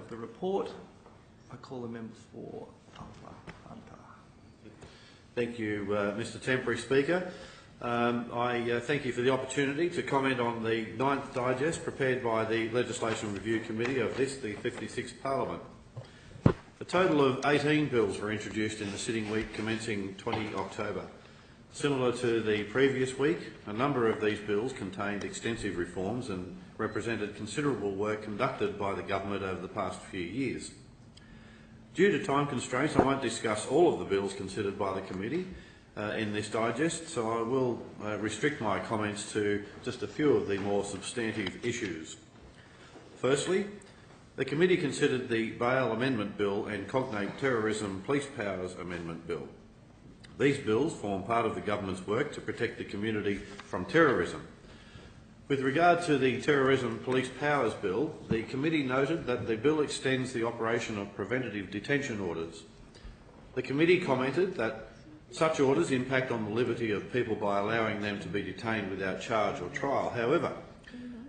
the report. I call the member for Taupo Hunter. Thank you, Mr Temporary Speaker. I thank you for the opportunity to comment on the 9th Digest prepared by the Legislation Review Committee of this, the 56th Parliament. A total of 18 bills were introduced in the sitting week commencing 20 October. Similar to the previous week, a number of these bills contained extensive reforms and represented considerable work conducted by the government over the past few years. Due to time constraints, I won't discuss all of the bills considered by the committee in this digest, so I will restrict my comments to just a few of the more substantive issues. Firstly, the committee considered the Bail Amendment Bill and Cognate Terrorism Police Powers Amendment Bill. These bills form part of the government's work to protect the community from terrorism. With regard to the Terrorism Police Powers Bill, the committee noted that the bill extends the operation of preventative detention orders. The committee commented that such orders impact on the liberty of people by allowing them to be detained without charge or trial. However,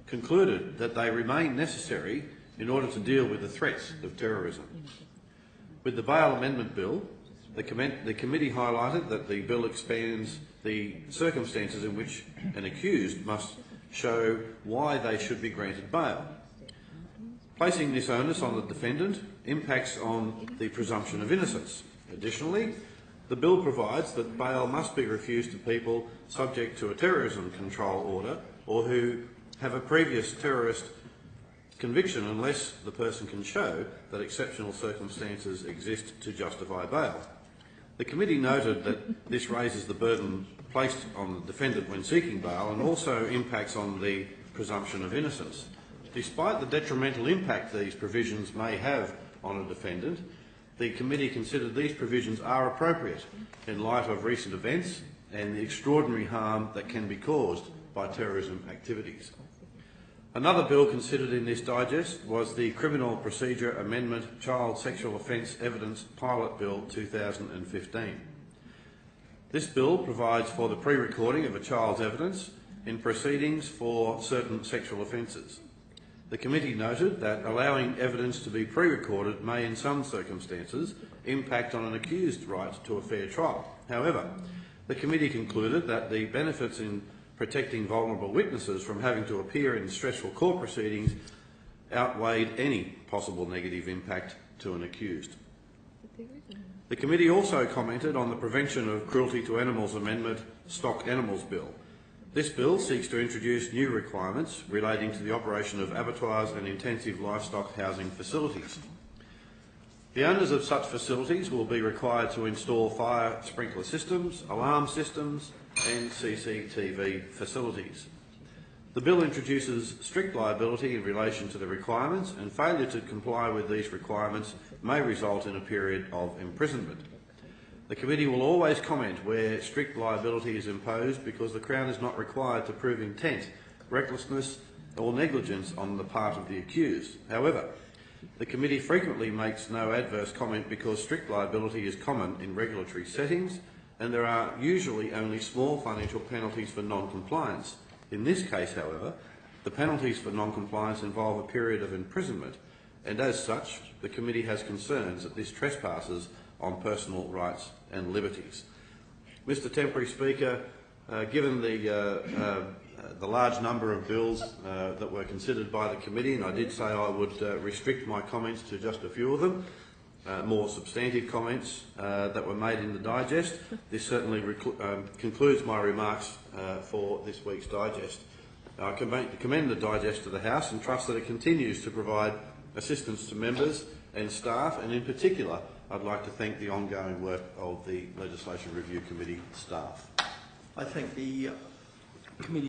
concluded that they remain necessary in order to deal with the threats of terrorism. With the Bail Amendment Bill, the committee highlighted that the bill expands the circumstances in which an accused must show why they should be granted bail. Placing this onus on the defendant impacts on the presumption of innocence. Additionally, the bill provides that bail must be refused to people subject to a terrorism control order or who have a previous terrorist conviction unless the person can show that exceptional circumstances exist to justify bail. The committee noted that this raises the burden placed on the defendant when seeking bail and also impacts on the presumption of innocence. Despite the detrimental impact these provisions may have on a defendant, the committee considered these provisions are appropriate in light of recent events and the extraordinary harm that can be caused by terrorism activities. Another bill considered in this digest was the Criminal Procedure Amendment Child Sexual Offence Evidence Pilot Bill 2015. This bill provides for the pre-recording of a child's evidence in proceedings for certain sexual offences. The committee noted that allowing evidence to be pre-recorded may in some circumstances impact on an accused's right to a fair trial. However, the committee concluded that the benefits in protecting vulnerable witnesses from having to appear in stressful court proceedings outweighed any possible negative impact to an accused. The committee also commented on the Prevention of Cruelty to Animals Amendment Stock Animals Bill. This bill seeks to introduce new requirements relating to the operation of abattoirs and intensive livestock housing facilities. The owners of such facilities will be required to install fire sprinkler systems, alarm systems and CCTV facilities. The bill introduces strict liability in relation to the requirements, and failure to comply with these requirements may result in a period of imprisonment. The committee will always comment where strict liability is imposed because the Crown is not required to prove intent, recklessness or negligence on the part of the accused. However, the committee frequently makes no adverse comment because strict liability is common in regulatory settings and there are usually only small financial penalties for non-compliance. In this case, however, the penalties for non-compliance involve a period of imprisonment, and as such, the committee has concerns that this trespasses on personal rights and liberties. Mr Temporary Speaker, given the large number of bills that were considered by the committee, and I did say I would restrict my comments to just a few of them, more substantive comments that were made in the digest. This certainly concludes my remarks for this week's digest. I commend the digest to the House and trust that it continues to provide assistance to members and staff, and in particular I'd like to thank the ongoing work of the Legislation Review Committee staff. I thank the committee